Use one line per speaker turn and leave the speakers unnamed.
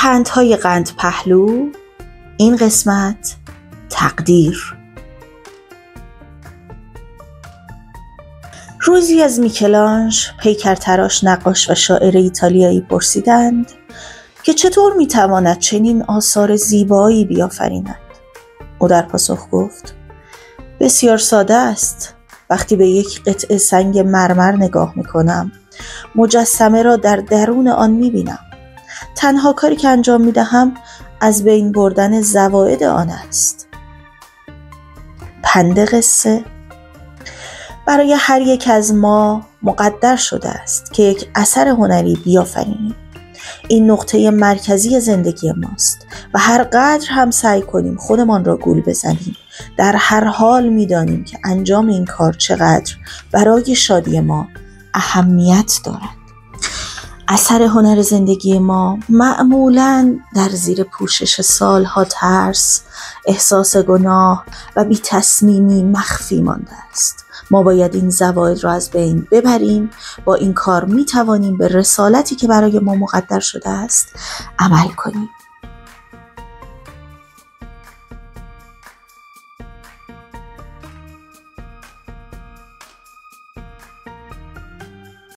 پندهای قند پهلو، این قسمت تقدیر. روزی از میکلانژ، پیکرتراش، نقاش و شاعر ایتالیایی پرسیدند که چطور میتواند چنین آثار زیبایی بیافریند. او در پاسخ گفت: بسیار ساده است. وقتی به یک قطعه سنگ مرمر نگاه میکنم، مجسمه را در درون آن میبینم. تنها کاری که انجام میدهم از بین بردن زوائد آن است. پند قصه: برای هر یک از ما مقدر شده است که یک اثر هنری بیافرینیم. این نقطه مرکزی زندگی ماست و هر قدر هم سعی کنیم خودمان را گول بزنیم، در هر حال می‌دانیم که انجام این کار چقدر برای شادی ما اهمیت دارد. اثر هنر زندگی ما معمولاً در زیر پوشش سالها ترس، احساس گناه و بی تصمیمی مخفی مانده است. ما باید این زوائد را از بین ببریم. با این کار می توانیم به رسالتی که برای ما مقدر شده است عمل کنیم.